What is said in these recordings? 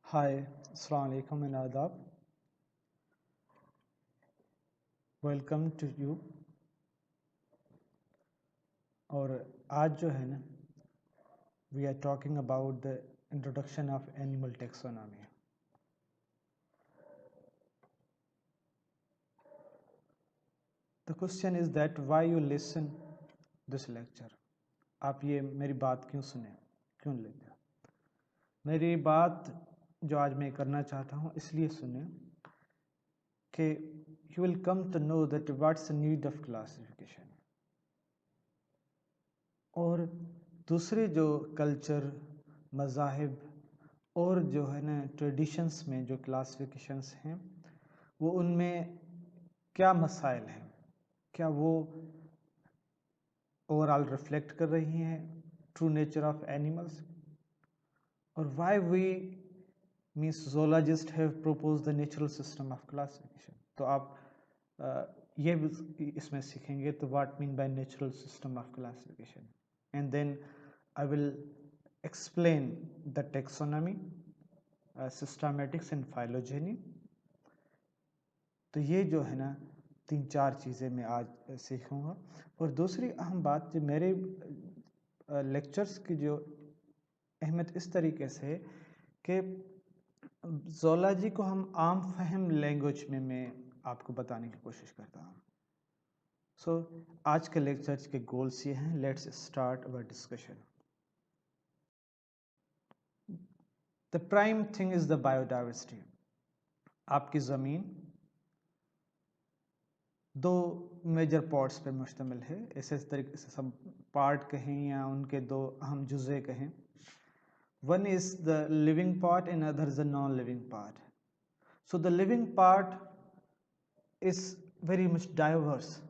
हाय अस्सलाम वालेकुम एंड आदाब। Welcome to you. और आज जो है ना, we are talking about the introduction of animal taxonomy. The question is that why you listen this lecture. आप ये मेरी बात क्यों सुने, क्यों लेते? मेरी बात जो आज मैं करना चाहता हूँ इसलिए सुने कि you will come to know that what's the need of classification. और दूसरे जो कल्चर, मज़ाहिब और जो है ना ट्रेडिशंस में जो क्लासिफिकेशंस हैं वो उनमें क्या मसाइल हैं, क्या वो ओवरऑल रिफ्लेक्ट कर रही हैं ट्रू नेचर ऑफ एनिमल्स, और why we means zoologists have proposed the natural system of classification। तो आप ये इसमें सीखेंगे तो what mean by natural system of classification, and then I will explain the taxonomy, systematics and phylogeny। तो ये जो है ना 3-4 चीज़ें मैं आज सीखूँगा। और दूसरी अहम बात, जो मेरे लेक्चर्स की जो अहमियत इस तरीके से है कि ज़ूलॉजी को हम आम फहम लैंग्वेज में मैं आपको बताने की कोशिश करता हूँ। सो आज के लेक्चर्स के गोल्स ये हैं। Let's start our discussion. The prime thing is the biodiversity. आपकी ज़मीन दो मेजर पार्ट्स पे मुश्तमिल है। ऐसे तरीके से सब पार्ट कहें या उनके दो अहम जुज़े कहें। One is the living part and other is the non living part. So the living part is very much diverse,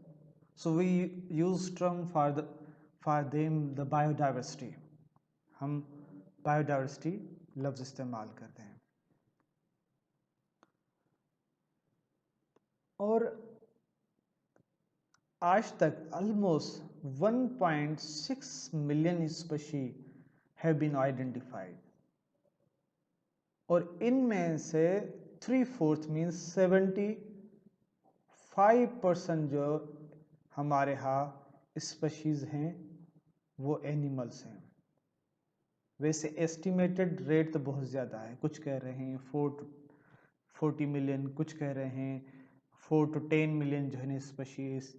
so we use term for them the biodiversity। हम biodiversity लफ्ज़ इस्तेमाल करते हैं। और आज तक almost 1.6 million species have been identified, और इनमें से 3/4 मीन्स 75% जो हमारे यहाँ स्पीशीज़ हैं वो एनिमल्स हैं। वैसे एस्टिमेटेड रेट तो बहुत ज़्यादा है, कुछ कह रहे हैं 40 मिलियन, कुछ कह रहे हैं 4 to 10 मिलियन जो है ना स्पीशीज़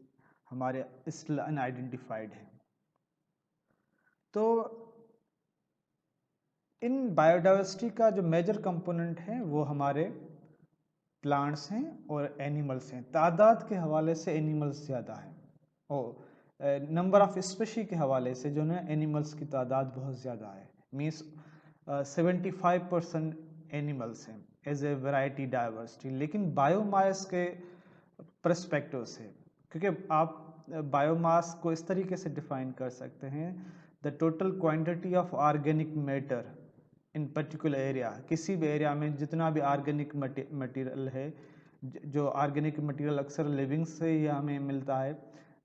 हमारे स्टिल अनआइडेंटिफाइड हैं। तो इन बायोडाइवर्सिटी का जो मेजर कंपोनेंट है वो हमारे प्लांट्स हैं और एनिमल्स हैं। तादाद के हवाले से एनिमल्स ज़्यादा हैं, और नंबर ऑफ स्पीशी के हवाले से जो है एनिमल्स की तादाद बहुत ज़्यादा है। मीन्स 75% एनिमल्स हैं एज ए वैरायटी डाइवर्सिटी। लेकिन बायोमास के परस्पेक्टिव से, क्योंकि आप बायोमास को इस तरीके से डिफाइन कर सकते हैं, the total quantity of organic matter in particular area. किसी भी एरिया में जितना भी ऑर्गेनिक मटेरियल है, जो ऑर्गेनिक मटेरियल अक्सर लिविंग से ही हमें मिलता है,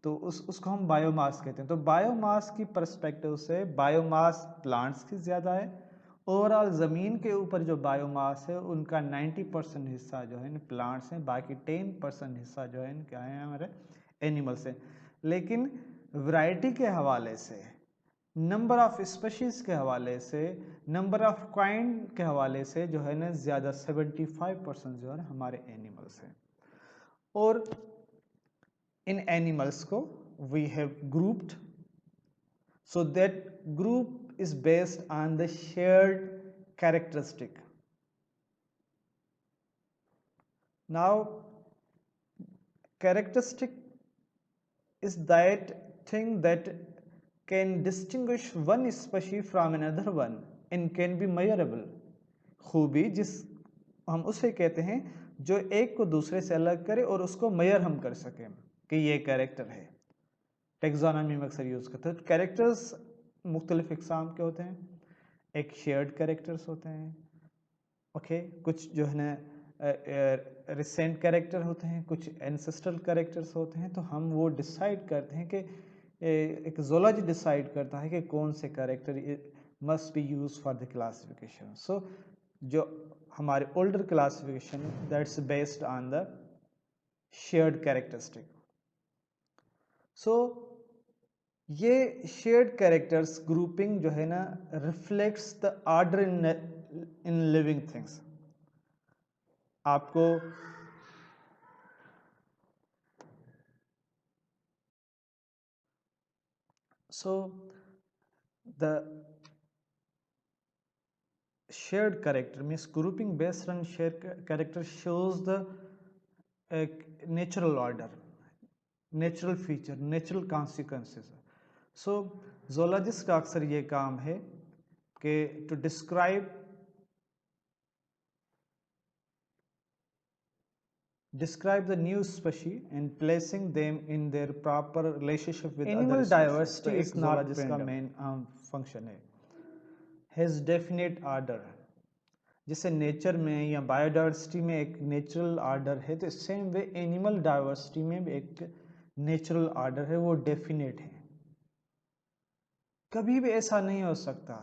तो उसको हम बायोमास कहते हैं। तो बायोमास की पर्सपेक्टिव से बायोमास प्लांट्स की ज़्यादा है। ओवरऑल ज़मीन के ऊपर जो बायोमास है उनका 90% हिस्सा जो है प्लांट्स हैं, बाकी 10% हिस्सा जो है क्या है हमारे एनिमल्स हैं। लेकिन वैरायटी के हवाले से, नंबर ऑफ स्पीशीज़ के हवाले से, नंबर ऑफ काइंड के हवाले से जो है ना ज़्यादा 75% जो है हमारे एनिमल्स हैं। और इन एनिमल्स को we have grouped, so that group is based on the shared characteristic. Now characteristic is that thing that can distinguish one species from another one and can be measurable। खूबी जिस हम उसे कहते हैं जो एक को दूसरे से अलग करे और उसको मेजर हम कर सकें कि ये कैरेक्टर है। टेक्सोनॉमी में अक्सर यूज़ करते हैं। कैरेक्टर्स मुख्तलिफ इकसाम के होते हैं। एक शेयर्ड कैरेक्टर्स होते हैं, ओके, कुछ जो है ना रिसेंट कैरेक्टर होते हैं, कुछ एंसेस्ट्रल कैरेक्टर्स होते हैं। तो हम वो डिसाइड करते हैं कि एक ज़ूलॉजी डिसाइड करता है कि कौन से character must be use for the classification. So जो हमारे older classification that's based on the shared characteristic. So ये शेयर्ड कैरेक्टर्स ग्रुपिंग जो है ना reflects the order in living things. आपको so the shared character means grouping based on shared character shows the natural order, natural feature, natural consequences. So zoologist का अक्सर ये काम है कि to describe the new species and placing them in their proper relationship with animal other diversity is not zoologist का main function है। Has definite order, जैसे nature में या बायोडाइवर्सिटी में एक नेचुरल आर्डर है, तो सेम वे एनिमल डाइवर्सिटी में भी एक नेचुरल आर्डर है, वो डेफिनेट है। कभी भी ऐसा नहीं हो सकता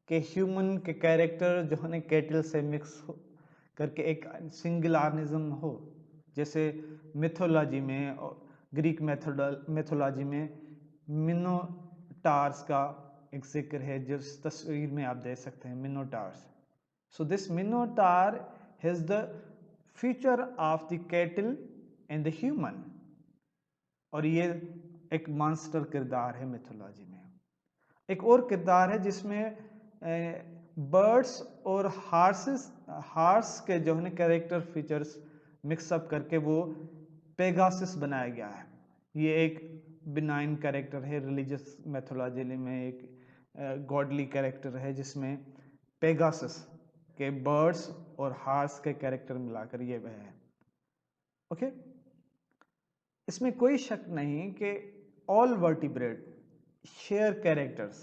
कि ह्यूमन के कैरेक्टर जो है कैटल से मिक्स करके एक सिंगल ऑर्गेनिज्म हो। जैसे मिथोलॉजी में और ग्रीक मैथोलॉजी में मिनोटार्स का एक जिक्र है, जिस तस्वीर में आप देख सकते हैं मिनोटार्स। So this minotaur has the feature of the cattle and the human, और ये एक मॉन्स्टर किरदार है मिथोलॉजी में। एक और किरदार है जिसमें बर्ड्स और हार्स के जो है कैरेक्टर फीचर्स मिक्सअप करके वो पेगासस बनाया गया है। ये एक बिनाइन कैरेक्टर है, रिलीजियस मैथोलॉजी में एक गॉडली कैरेक्टर है, जिसमें पेगासस के बर्ड्स और हार्स के कैरेक्टर मिलाकर ये वह है। ओके, इसमें कोई शक नहीं कि all vertebrate share characters,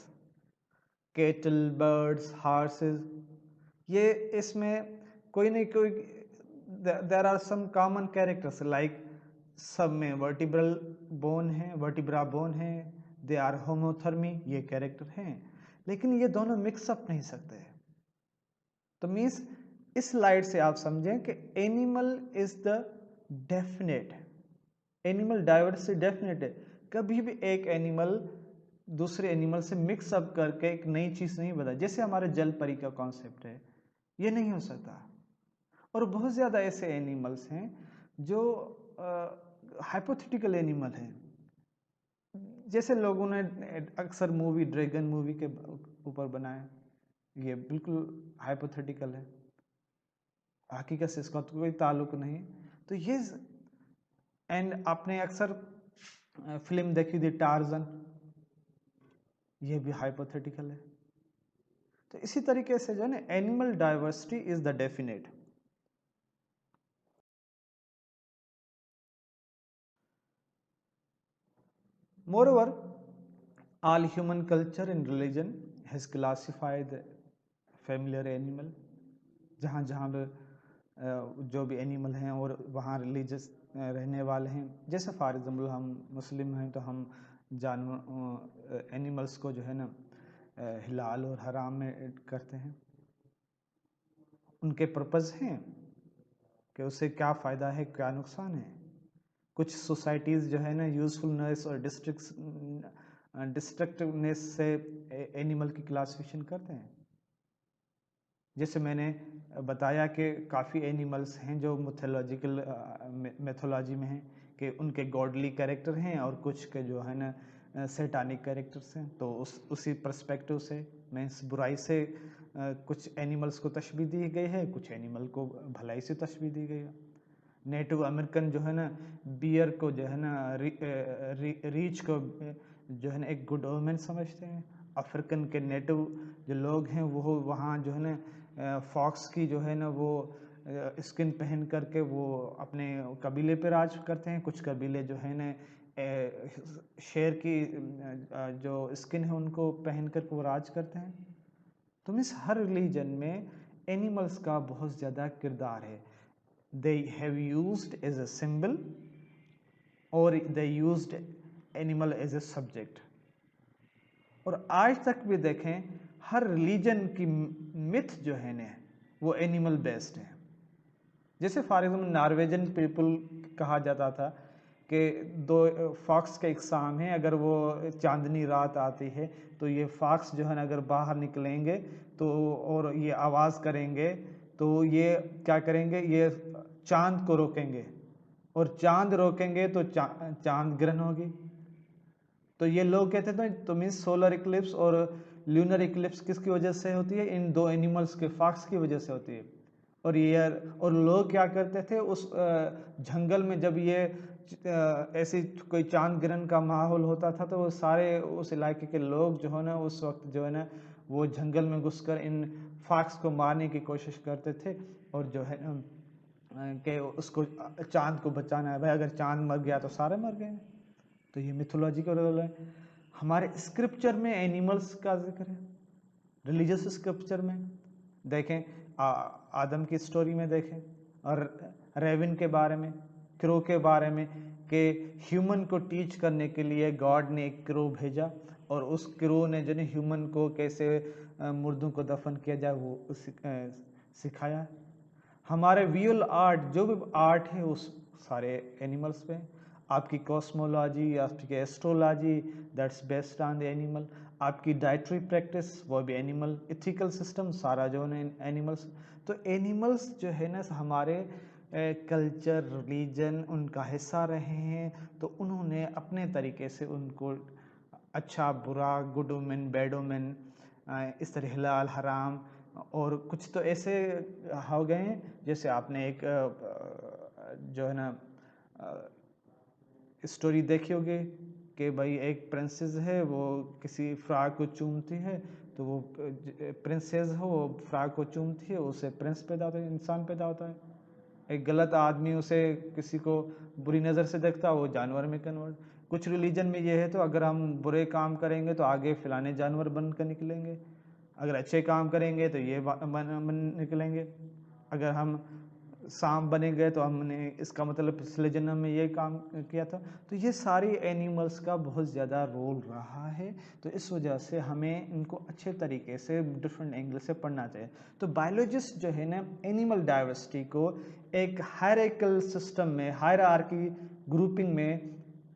cattle, birds, horses, ये इसमें कोई नहीं कोई there are some common characters, like सब में वर्टिब्रल बोन है, वर्टिब्रा बोन है, दे आर होमोथर्मी, ये कैरेक्टर हैं, लेकिन ये दोनों मिक्सअप नहीं सकते। तो मीन्स इस स्लाइड से आप समझें कि animal is the definite, animal diversity definite है। कभी भी एक एनिमल दूसरे एनिमल से मिक्स अप करके एक नई चीज नहीं बता, जैसे हमारे जल परी का कॉन्सेप्ट है, ये नहीं हो सकता। और बहुत ज्यादा ऐसे एनिमल्स हैं जो हाइपोथेटिकल एनिमल हैं, जैसे लोगों ने अक्सर मूवी ड्रैगन मूवी के ऊपर बनाया, ये बिल्कुल हाइपोथेटिकल है, हकीकत से इसका तो कोई ताल्लुक नहीं। तो ये एंड आपने अक्सर फिल्म देखी थी टार्जन, ये भी हाइपोथेटिकल है। तो इसी तरीके से जो है ना animal diversity is the definite. Moreover all human culture and religion has classified familiar animal, जहाँ जहाँ जो भी एनिमल हैं और वहाँ रिलीजियस रहने वाले हैं। जैसे फॉर एग्जाम्पल हम मुस्लिम हैं तो हम जानवर एनिमल्स को जो है ना हिलाल और हराम में करते हैं। उनके पर्पज़ हैं कि उससे क्या फ़ायदा है, क्या नुकसान है। कुछ सोसाइटीज़ जो है ना यूज़फुलनेस और डिस्ट्रक्टिवनेस से एनिमल की क्लासिफिकेशन करते हैं। जैसे मैंने बताया कि काफ़ी एनिमल्स हैं जो मैथोलॉजिकल मैथोलॉजी में हैं कि उनके गॉडली कैरेक्टर हैं और कुछ के जो है ना सैटानिक कैरेक्टर्स हैं। तो उसी पर्सपेक्टिव से मीन्स बुराई से कुछ एनिमल्स को तशबीह दी गई है, कुछ एनिमल को भलाई से तशबीह दी गई है। नेटिव अमेरिकन जो है ना बियर को जो है ना रीच को जो है ना एक गुड ओमेन समझते हैं। अफ्रीकन के नेटिव जो लोग हैं वो वहाँ जो है ना फॉक्स की जो है ना वो स्किन पहन करके वो अपने कबीले पे राज करते हैं। कुछ कबीले जो है ना शेर की जो स्किन है उनको पहन कर वो राज करते हैं। तो मीन्स हर रिलीजन में एनिमल्स का बहुत ज़्यादा किरदार है। They have used as a symbol or they used animal as a subject। और आज तक भी देखें हर रिलीजन की मिथ जो है ना वो एनिमल बेस्ड है। जैसे फॉर एग्जाम्पल नॉर्वेजन पीपल कहा जाता था कि दो फॉक्स का एग्जाम है, अगर वो चांदनी रात आती है तो ये फॉक्स जो है ना अगर बाहर निकलेंगे तो और ये आवाज़ करेंगे तो ये क्या करेंगे, ये चांद को रोकेंगे और चांद रोकेंगे तो चांद ग्रहण होगी। तो ये लोग कहते थे तो मीन्स सोलर इक्लिप्स और ल्यूनर इक्लिप्स किसकी वजह से होती है, इन दो एनिमल्स के फॉक्स की वजह से होती है। और लोग क्या करते थे उस जंगल में, जब ये ऐसी कोई चांद ग्रहण का माहौल होता था तो वो सारे उस इलाके के लोग जो है ना उस वक्त जो है ना वो जंगल में घुसकर इन फॉक्स को मारने की कोशिश करते थे और जो है ना कि उसको चांद को बचाना है। भाई अगर चांद मर गया तो सारे मर गए। तो ये मिथोलॉजी का रोल है। हमारे स्क्रिप्चर में एनिमल्स का जिक्र है, रिलीजियस स्क्रिप्चर में देखें, आदम की स्टोरी में देखें, और रेविन के बारे में, क्रो के बारे में, कि ह्यूमन को टीच करने के लिए गॉड ने एक क्रो भेजा और उस क्रो ने जो है ह्यूमन को कैसे मुर्दों को दफन किया जाए वो सिखाया। हमारे विजुअल आर्ट, जो भी आर्ट है उस सारे एनिमल्स पे। आपकी कॉस्मोलॉजी, आपकी astrology, that's based on the animal. आपकी डाइटरी प्रैक्टिस वो भी एनिमल, इथिकल सिस्टम सारा जो है एनिमल्स। तो एनिमल्स जो है ना हमारे कल्चर, रिलीजन उनका हिस्सा रहे हैं, तो उन्होंने अपने तरीके से उनको अच्छा बुरा, गुड ओमेन, बैड ओमेन, इस तरह हलाल हराम, और कुछ तो ऐसे हो गए हैं जैसे आपने एक जो है ना स्टोरी देखी होगी कि भाई एक प्रिंसेस है, वो किसी फ्रॉग को चूमती है, तो वो प्रिंसेस हो वो फ्रॉग को चूमती है, उससे प्रिंस पैदा होता है, इंसान पैदा होता है। एक गलत आदमी उसे किसी को बुरी नज़र से देखता है, वो जानवर में कन्वर्ट। कुछ रिलीजन में ये है तो अगर हम बुरे काम करेंगे तो आगे फलाने जानवर बन कर निकलेंगे, अगर अच्छे काम करेंगे तो ये बन निकलेंगे, अगर हम सांप बनेंगे तो हमने इसका मतलब पिछले जन्म में ये काम किया था। तो ये सारी एनिमल्स का बहुत ज़्यादा रोल रहा है, तो इस वजह से हमें इनको अच्छे तरीके से डिफरेंट एंगल से पढ़ना चाहिए। तो बायोलॉजिस्ट जो है ना एनिमल डाइवर्सिटी को एक हायरार्किकल सिस्टम में, हायरार्की ग्रुपिंग में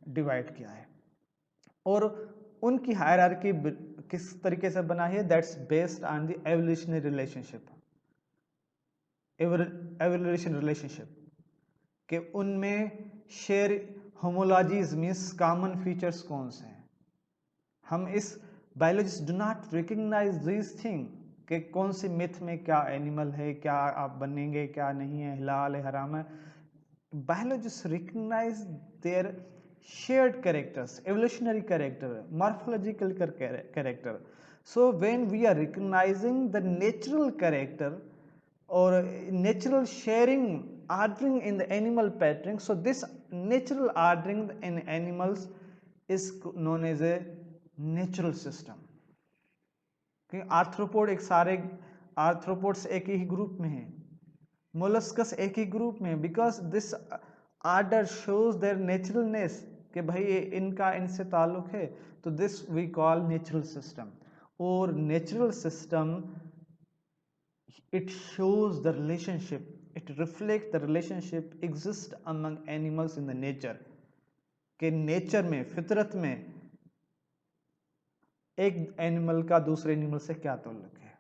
डिवाइड किया है, और उनकी हायरार्की किस तरीके से बना है, that's based on the evolutionary relationship. Evolution relationship कि उनमें share homologies means common features कौन से हैं। हम इस biologist do not recognize this thing कि कौन सी मिथ में क्या एनिमल है, क्या आप बनेंगे, क्या नहीं है, हलाल है, हराम है। Biologist recognize their shared characters, evolutionary character, morphological character. So when we are recognizing the natural character or natural sharing ordering in the animal pattern, so this natural ordering in animals is known as a natural system. Arthropod एक सारे arthropods एक ही group में है, molluscs एक ही group में, because this order shows their naturalness कि भाई इनका इनसे ताल्लुक है, तो this we call natural system. और natural system it shows the relationship, it reflects the relationship exist among animals in the nature, कि नेचर में, फितरत में एक एनिमल का दूसरे एनिमल से क्या ताल्लुक है।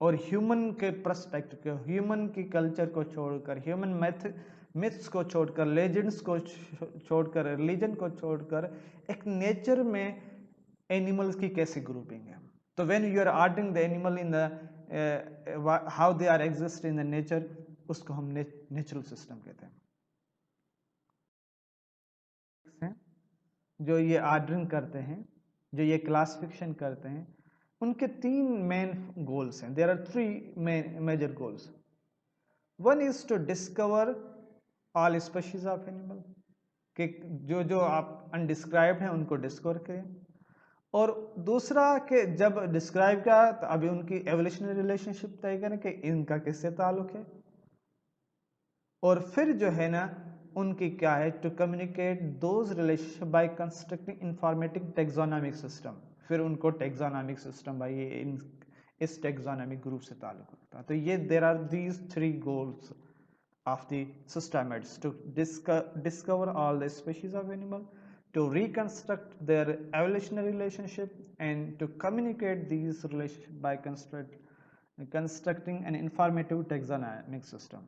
और ह्यूमन के पर्सपेक्टिव, ह्यूमन की कल्चर को छोड़कर, ह्यूमन मिथ्स को छोड़कर, लेजेंड्स को छोड़कर, रिलीजन को छोड़कर, एक नेचर में एनिमल्स की कैसी ग्रुपिंग है। तो when you are ordering the animal in the how they are exist in the nature, उसको हम नेचुरल सिस्टम कहते हैं। जो ये ऑर्डरिंग करते हैं, जो ये क्लासिफिकेशन करते हैं, उनके तीन मेन गोल्स हैं। There are three major goals. One is to discover all species of animal, कि जो जो आप अनडिस्क्राइब्ड हैं उनको डिस्कवर करें। और दूसरा कि जब डिस्क्राइब किया तो अभी उनकी एवोल्यूशनरी रिलेशनशिप तय करें कि इनका किससे ताल्लुक है। और फिर जो है ना उनकी क्या है, to communicate those relationship by constructing informative taxonomic system. फिर उनको टेक्सोनॉमिक सिस्टम, भाई इन इस टेक्सोनॉमिक ग्रुप से ताल्लुक रखता है। तो ये there are these 3 goals of the systematics: to discover all the species of animal, to reconstruct their evolutionary relationship, and to communicate these relationships by constructing an informative taxonomic system.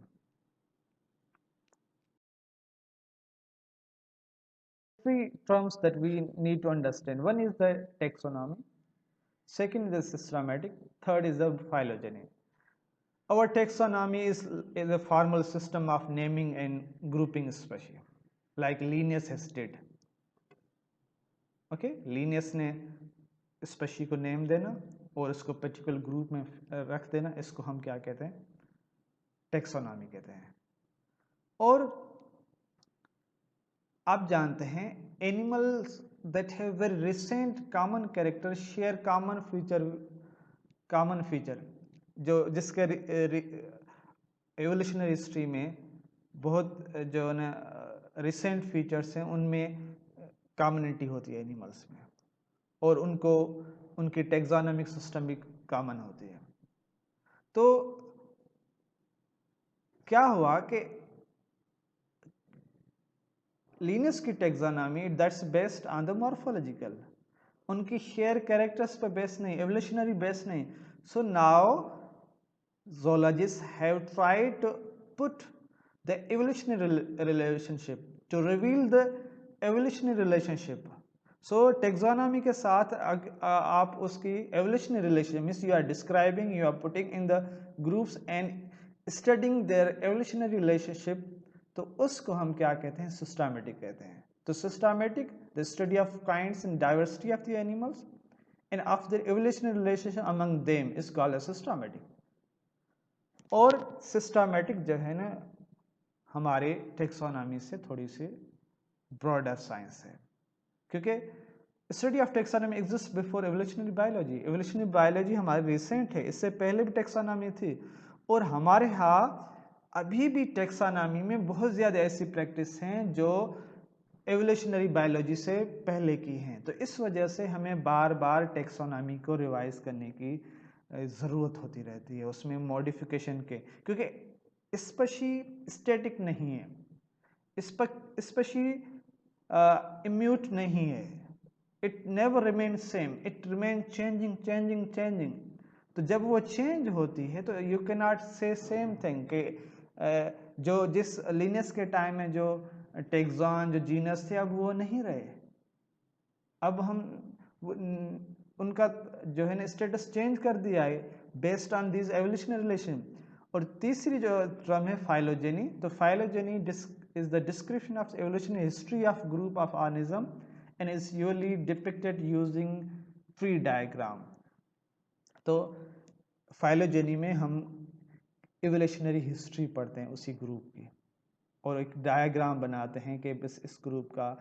Three terms that we need to understand: one is the taxonomy, second is the systematic, third is the phylogeny. Our taxonomy is a formal system of naming and grouping species, like Linnaeus has did. Okay, Linnaeus ने species को name देना और इसको particular group में रख देना, इसको हम क्या कहते हैं? टेक्सोनॉमी कहते हैं। और आप जानते हैं animals that have very recent common character share common feature जो जिसके एवोल्यूशनरी हिस्ट्री में बहुत जो ना रिसेंट फीचर्स हैं उनमें कॉमनिटी होती है एनिमल्स में, और उनको उनकी टेक्सोनॉमिक सिस्टम भी कॉमन होती है। तो क्या हुआ कि लिनियस की taxonomy that's based on the morphological, उनकी शेयर कैरेक्टर्स पे बेस नहीं, एवोल्यूशनरी बेस नहीं। So now zoologists have tried to put the evolutionary relationship, to reveal the evolutionary relationship. So taxonomy के साथ आप उसकी evolutionary relationship means you are describing, you are putting in the groups and studying their evolutionary relationship, तो उसको हम क्या कहते हैं? systematic कहते हैं। तो systematic, the study of kinds and diversity of the animals and of their evolutionary relationship among them is called as systematic. और सिस्टमैटिक जो है ना हमारे टेक्सोनॉमी से थोड़ी सी ब्रॉडर साइंस है, क्योंकि study of taxonomy exist before evolutionary biology. Evolutionary biology हमारी रिसेंट है, इससे पहले भी टेक्सोनॉमी थी, और हमारे यहाँ अभी भी टेक्सोनॉमी में बहुत ज़्यादा ऐसी प्रैक्टिस हैं जो एवोल्यूशनरी बायोलॉजी से पहले की हैं। तो इस वजह से हमें बार बार टेक्सोनॉमी को रिवाइज करने की ज़रूरत होती रहती है, उसमें मॉडिफिकेशन के, क्योंकि स्पेशी स्टैटिक नहीं है, स्पेशी इम्यूट नहीं है, it never remain same, it remain changing. तो जब वो चेंज होती है तो यू कैन नॉट से सेम थिंग कि जो जिस लिनियस के टाइम में जो टेक्सॉन जो जीनस थे अब वो नहीं रहे, अब हम उनका जो है ना स्टेटस चेंज कर दिया है based on this evolutionary relation. और तीसरी जो टर्म है फाइलोजेनी, तो phylogeny is the description of evolutionary history of group of organism and is usually depicted using tree diagram. तो फाइलोजेनी में हम एवोल्यूशनरी हिस्ट्री पढ़ते हैं उसी ग्रुप की, और एक डायग्राम बनाते हैं कि बस इस ग्रुप का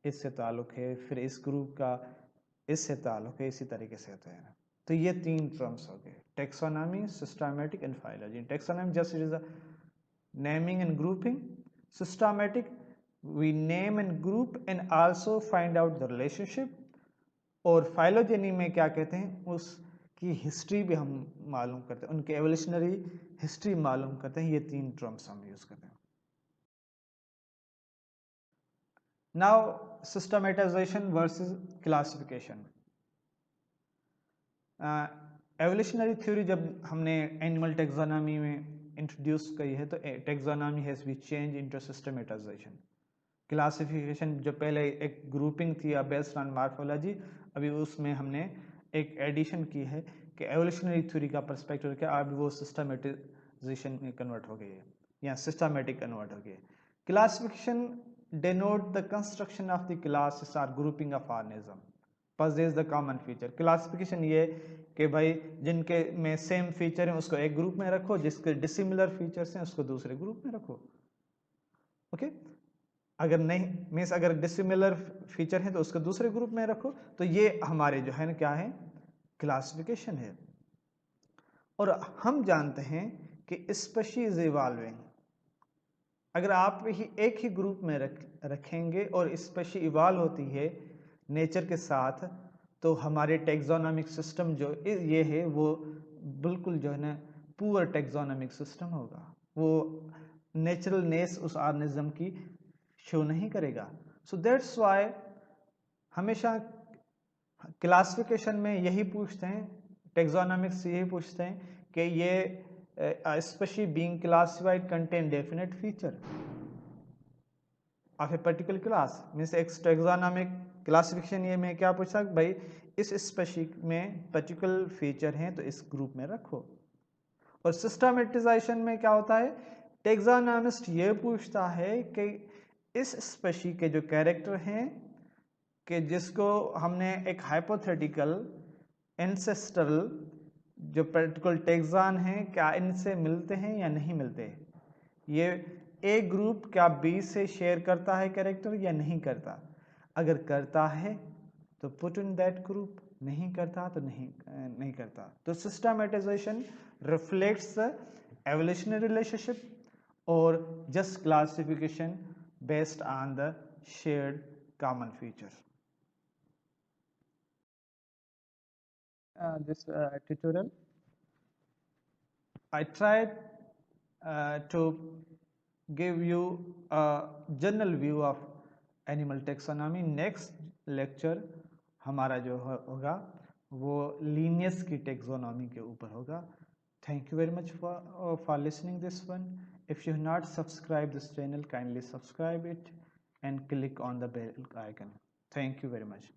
इससे ताल्लुक है, फिर इस ग्रुप का इससे ताल्लुक है, इसी तरीके से होता है ना। तो ये 3 टर्म्स हो गए: taxonomy, systematic and phylogeny. Taxonomy just is a naming and grouping, systematic we name and group and also find out the relationship, और फाइलोजेनी में क्या कहते हैं? उसकी हिस्ट्री भी हम मालूम करते हैं, उनके एवोल्यूशनरी हिस्ट्री मालूम करते हैं। ये 3 टर्म्स हम यूज करते हैं। Now systematization versus classification. Evolutionary theory जब हमने एनिमल टेक्सोनॉमी में इंट्रोड्यूस की है तो taxonomy has B change into सिस्टमेटाइजेशन। Classification जो पहले एक ग्रुपिंग थी बेस्ड ऑन मॉर्फोलॉजी, अभी उसमें हमने एक एडिशन की है कि एवोल्यूशनरी थ्योरी का पर्सपेक्टिव क्या, अब वो सिस्टमेटाइजेशन में कन्वर्ट हो गई है या सिस्टमेटिक कन्वर्ट हो गई है। Classification denote the construction of the classes or grouping of organism possess the common feature. Classification ये कि भाई जिनके में सेम फीचर हैं उसको एक ग्रुप में रखो, जिसके डिसिमिलर फीचर्स हैं उसको दूसरे ग्रुप में रखो। ओके, अगर नहीं मीन्स अगर डिसिमिलर फीचर हैं तो उसको दूसरे ग्रुप में रखो। तो ये हमारे जो है ना क्या है? क्लासिफिकेशन है। और हम जानते हैं कि स्पीशीज इज इवॉल्विंग। अगर आप एक ही ग्रुप में रखेंगे और स्पेशी इवॉल्व होती है नेचर के साथ, तो हमारे टेक्सोनॉमिक सिस्टम जो ये है वो बिल्कुल जो है ना पुअर टेक्सोनोमिक सिस्टम होगा, वो नेचुरलनेस उस ऑर्गेनिज्म की शो नहीं करेगा। सो दैट्स वाई हमेशा क्लासिफिकेशन में यही पूछते हैं, टेक्सोनोमिक्स यही पूछते हैं कि ये species being classified contain definite feature of a particular class, means एक टेक्सोनोमिक क्लासिफिकेशन ये में क्या पूछा भाई इस स्पेशी में पर्टिकुलर फीचर हैं तो इस ग्रुप में रखो। और सिस्टमेटाइजेशन में क्या होता है, टेक्सोनोमिस्ट ये पूछता है कि इस स्पेशी के जो कैरेक्टर हैं कि जिसको हमने एक हाइपोथेटिकल एंसेस्ट्रल जो पर्टिकुलर टेक्सान हैं क्या इनसे मिलते हैं या नहीं मिलते, ये ए ग्रुप क्या बी से शेयर करता है कैरेक्टर या नहीं करता, अगर करता है तो पुट इन दैट ग्रुप, नहीं करता तो नहीं करता। तो सिस्टमेटाइजेशन रिफ्लेक्ट्स एवोल्यूशनरी रिलेशनशिप और just classification based on the shared common feature. This tutorial I tried to give you a general view of animal taxonomy. Next lecture हमारा जो होगा वो लीनियस की टेक्सोनॉमी के ऊपर होगा। Thank you very much for listening this one. If you have not subscribed this channel, kindly subscribe it and click on the bell icon. Thank you very much.